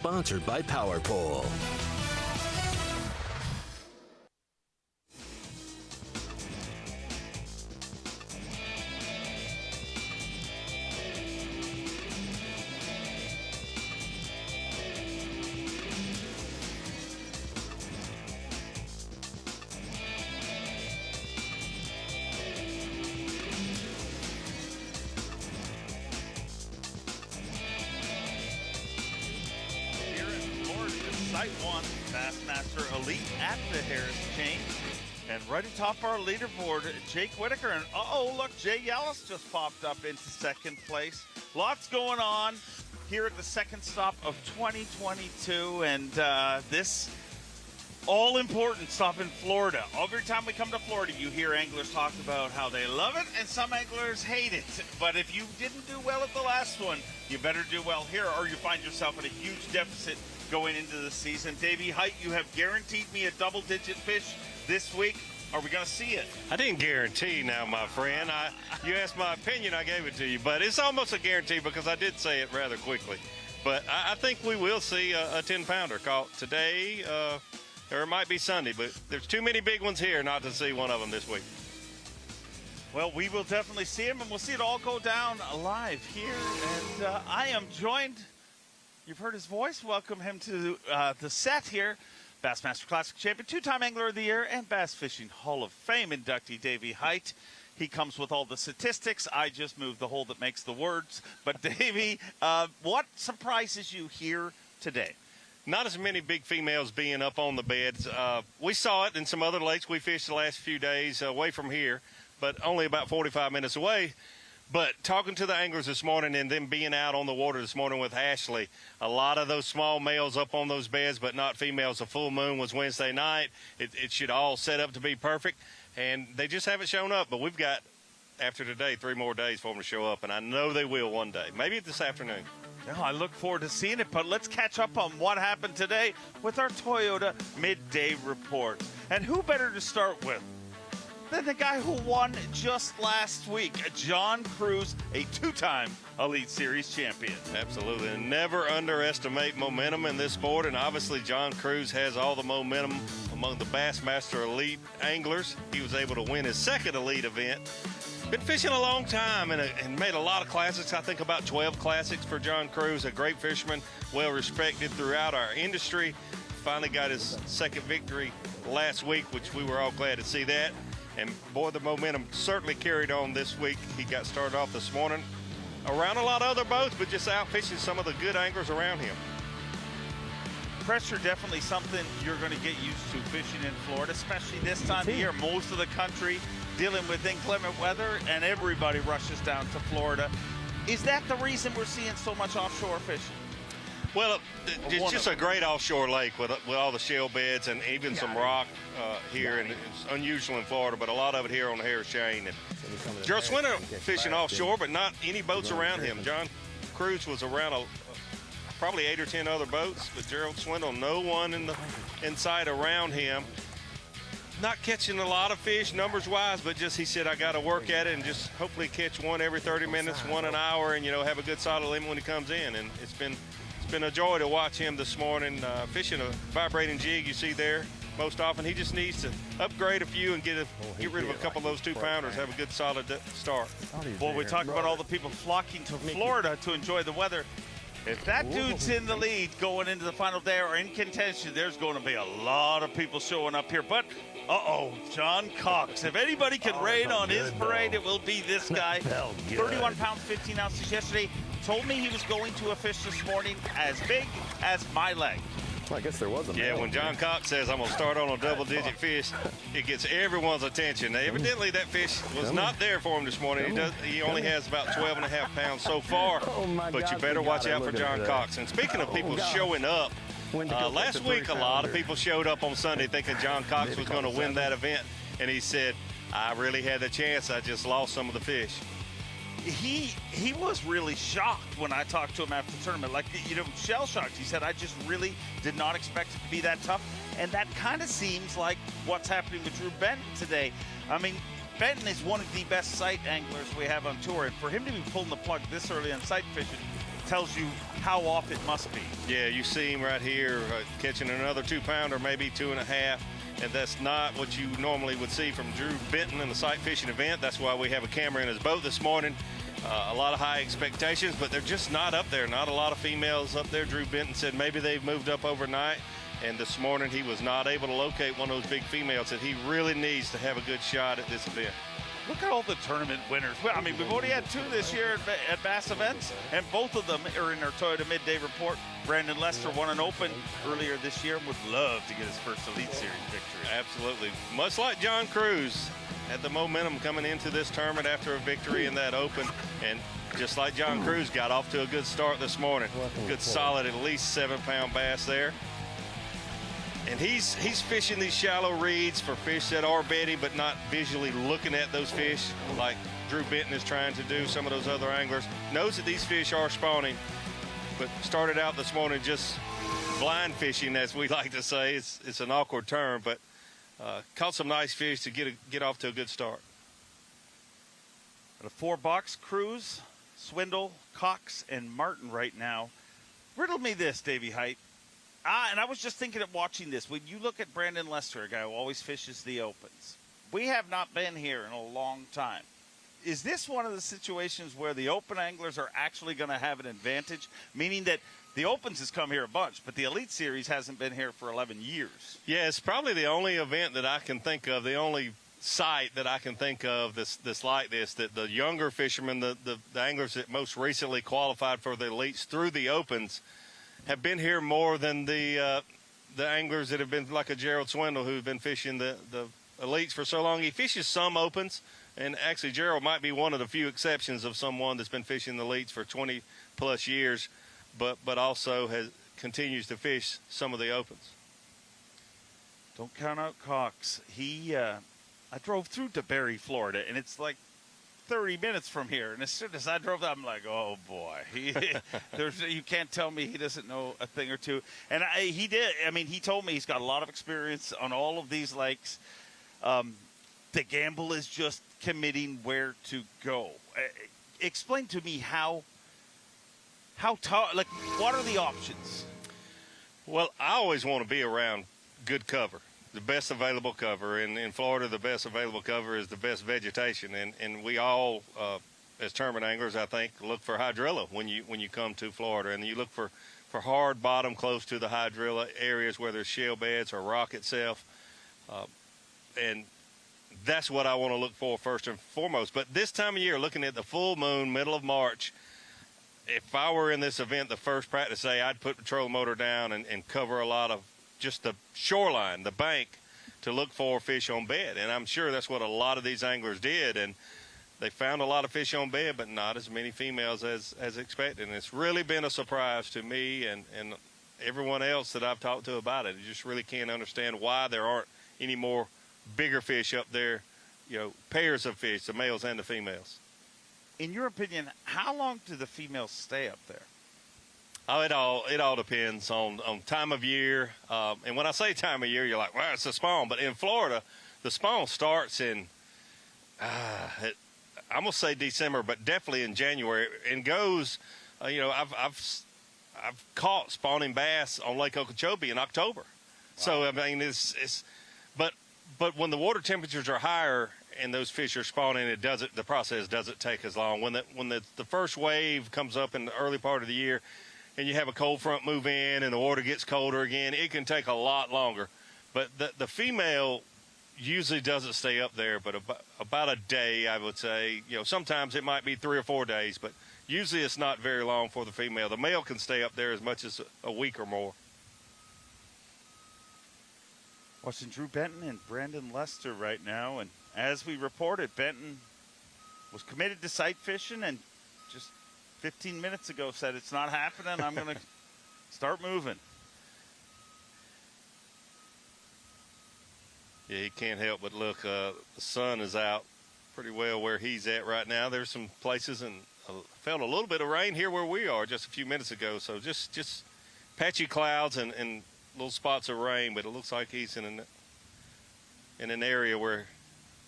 Sponsored by Power Pole. Site 1, Bassmaster Elite at the Harris chain. And right atop our leaderboard, Jake Whitaker. And look, Jay Yellis just popped up into second place. Lots going on here at the second stop of 2022. And this all-important stop in Florida. Every time we come to Florida, you hear anglers talk about how they love it and some anglers hate it. But if you didn't do well at the last one, you better do well here or you find yourself in a huge deficit going into the season. Davey Height, you have guaranteed me a double-digit fish this week. Are we going to see it? I didn't guarantee now, my friend. You asked my opinion, I gave it to you. But it's almost a guarantee because I did say it rather quickly. But I think we will see a 10-pounder caught today, or it might be Sunday. But there's too many big ones here not to see one of them this week. Well, we will definitely see them, and we'll see it all go down live here. And I am joined... You've heard his voice. Welcome him to the set here. Bassmaster Classic champion, two-time Angler of the Year, and Bass Fishing Hall of Fame inductee Davey Height. He comes with all the statistics. I just moved the hole that makes the words. But, Davey, what surprises you here today? Not as many big females being up on the beds. We saw it in some other lakes we fished the last few days away from here, but only about 45 minutes away. But talking to the anglers this morning and them being out on the water this morning with Ashley, a lot of those small males up on those beds, but not females. The full moon was Wednesday night. It should all set up to be perfect, and they just haven't shown up. But we've got, after today, 3 more days for them to show up, and I know they will one day, maybe this afternoon. Yeah, I look forward to seeing it, but let's catch up on what happened today with our Toyota Midday Report. And who better to start with than the guy who won just last week, John Crews, a 2-time Elite Series champion. Absolutely, and never underestimate momentum in this sport, and obviously John Crews has all the momentum among the Bassmaster Elite anglers. He was able to win his second Elite event. Been fishing a long time and made a lot of classics. I think about 12 classics for John Crews, a great fisherman, well respected throughout our industry. Finally got his second victory last week, which we were all glad to see that. And boy, the momentum certainly carried on this week. He got started off this morning around a lot of other boats, but just out fishing some of the good anglers around him. Pressure definitely something you're going to get used to fishing in Florida, especially this time of year. Most of the country dealing with inclement weather, and everybody rushes down to Florida. Is that the reason we're seeing so much offshore fishing? Well, it's just a great offshore lake with all the shell beds and even some rock here, and it's unusual in Florida, but a lot of it here on the Harris Chain. And Gerald Swinton fishing offshore, but not any boats around him. John Crews was around probably 8 or 10 other boats, but Gerald Swindle, no one in sight around him. Not catching a lot of fish numbers-wise, but just he said, I got to work at it and just hopefully catch one every 30 minutes, one an hour, and, have a good solid limit when he comes in. And it's been a joy to watch him this morning fishing a vibrating jig you see there. Most often he just needs to upgrade a few and get rid of a couple of those 2-pounders, have a good solid start. Well, we talk about all the people flocking to Florida to enjoy the weather. If that dude's in the lead going into the final day or in contention, there's going to be a lot of people showing up here. But, John Cox. If anybody can rain on his parade, it will be this guy. 31 pounds, 15 ounces yesterday. Told me he was going to a fish this morning as big as my leg. Well, I guess there was a when John Cox says, I'm going to start on a double-digit fish, it gets everyone's attention. Now, evidently, that fish was not there for him this morning. He only has about 12.5 pounds so far, but you better watch out for John Cox. And speaking of people showing up, last week a lot of people showed up on Sunday thinking John Cox was going to win that event, and he said, I really had the chance, I just lost some of the fish. He was really shocked when I talked to him after the tournament, like, shell-shocked. He said, I just really did not expect it to be that tough, and that kind of seems like what's happening with Drew Benton today. I mean, Benton is one of the best sight anglers we have on tour, and for him to be pulling the plug this early on sight fishing tells you how off it must be. Yeah, you see him right here catching another 2-pounder, maybe 2.5. And that's not what you normally would see from Drew Benton in the sight fishing event. That's why we have a camera in his boat this morning. A lot of high expectations, but they're just not up there. Not a lot of females up there. Drew Benton said maybe they've moved up overnight. And this morning he was not able to locate one of those big females that he really needs to have a good shot at this event. Look at all the tournament winners. Well, I mean, we've already had 2 this year at Bass events, and both of them are in our Toyota Midday report. Brandon Lester won an Open earlier this year and would love to get his first Elite Series victory. Absolutely. Much like John Cruz, had the momentum coming into this tournament after a victory in that Open, and just like John Cruz, got off to a good start this morning. Good solid, at least 7-pound bass there. And he's fishing these shallow reeds for fish that are bedding, but not visually looking at those fish like Drew Benton is trying to do. Some of those other anglers knows that these fish are spawning, but started out this morning just blind fishing, as we like to say. It's an awkward term, but caught some nice fish to get off to a good start. A 4-box Cruz, Swindle, Cox, and Martin right now. Riddle me this, Davey Height. And I was just thinking of watching this. When you look at Brandon Lester, a guy who always fishes the Opens, we have not been here in a long time. Is this one of the situations where the Open anglers are actually going to have an advantage? Meaning that the Opens has come here a bunch, but the Elite Series hasn't been here for 11 years. Yeah, it's probably the only event that I can think of, the only site that I can think of that's like this, that the younger fishermen, the anglers that most recently qualified for the Elites through the Opens, have been here more than the anglers that have been like a Gerald Swindle, who've been fishing the Elites for so long. He fishes some Opens, and actually Gerald might be one of the few exceptions of someone that's been fishing the Elites for 20-plus years, but also continues to fish some of the Opens. Don't count out Cox. I drove through DeBerry, Florida, and it's like 30 minutes from here, and as soon as I drove that, I'm like, oh boy, you can't tell me he doesn't know a thing or two. And he did. I mean, he told me he's got a lot of experience on all of these lakes. The gamble is just committing where to go. Explain to me how tough. Like, what are the options? Well, I always want to be around good cover. The best available cover. In Florida, the best available cover is the best vegetation. And we all, as tournament anglers, I think, look for hydrilla when you come to Florida. And you look for hard bottom close to the hydrilla areas where there's shale beds or rock itself. And that's what I want to look for first and foremost. But this time of year, looking at the full moon, middle of March, if I were in this event, the first practice day, I'd put the trolling motor down and cover a lot of just the shoreline, the bank, to look for fish on bed. And I'm sure that's what a lot of these anglers did. And they found a lot of fish on bed, but not as many females as expected. And it's really been a surprise to me and everyone else that I've talked to about it. I just really can't understand why there aren't any more bigger fish up there, pairs of fish, the males and the females. In your opinion, how long do the females stay up there? Oh, it all depends on time of year. And when I say time of year, you're like, well, it's a spawn. But in Florida, the spawn starts in, I'm going to say December, but definitely in January, and goes, I've caught spawning bass on Lake Okeechobee in October. Wow. So, I mean, but when the water temperatures are higher and those fish are spawning, the process doesn't take as long. When the first wave comes up in the early part of the year, and you have a cold front move in and the water gets colder again, it can take a lot longer. But the female usually doesn't stay up there, but about a day, I would say. Sometimes it might be 3 or 4 days, but usually it's not very long for the female. The male can stay up there as much as a week or more. Watching Drew Benton and Brandon Lester right now, and as we reported, Benton was committed to sight fishing and just 15 minutes ago said, it's not happening, I'm going to start moving. Yeah, he can't help but look. The sun is out pretty well where he's at right now. There's some places, and felt a little bit of rain here where we are just a few minutes ago. So just patchy clouds and little spots of rain, but it looks like he's in an area where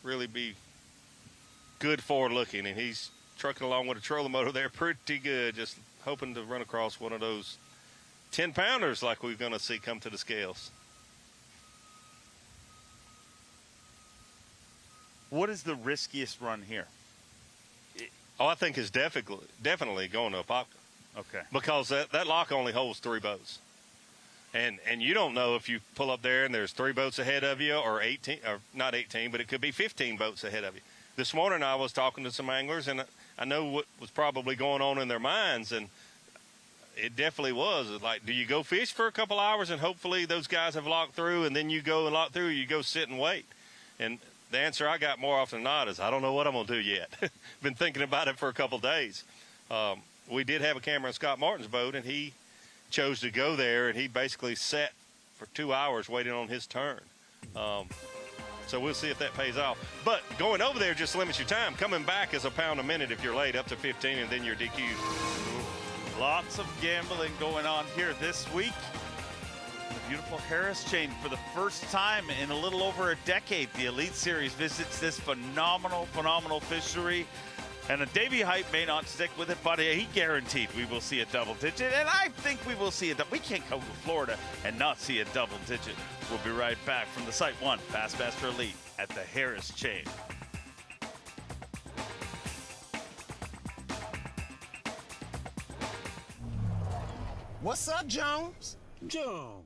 really be good forward looking, and he's trucking along with a trolling motor there pretty good, just hoping to run across one of those 10-pounders like we're going to see come to the scales. What is the riskiest run here? Oh, I think it's definitely going to Apopka. Okay. Because that lock only holds 3 boats. And you don't know if you pull up there and there's 3 boats ahead of you, or 18, or not 18, but it could be 15 boats ahead of you. This morning I was talking to some anglers, and I know what was probably going on in their minds, and it definitely was. Like, do you go fish for a couple hours and hopefully those guys have locked through, and then you go and lock through, or you go sit and wait? And the answer I got more often than not is, I don't know what I'm going to do yet. Been thinking about it for a couple days. We did have a camera in Scott Martin's boat, and he chose to go there, and he basically sat for 2 hours waiting on his turn. So we'll see if that pays off. But going over there just limits your time. Coming back is a pound a minute if you're late, up to 15, and then you're DQ'd. Lots of gambling going on here this week. The beautiful Harris chain for the first time in a little over a decade. The Elite Series visits this phenomenal fishery. And Davey Hype may not stick with it, but he guaranteed we will see a double digit. And I think we will see we can't go to Florida and not see a double digit. We'll be right back from the Site 1 Bassmaster Elite at the Harris chain. What's up, Jones? Jones.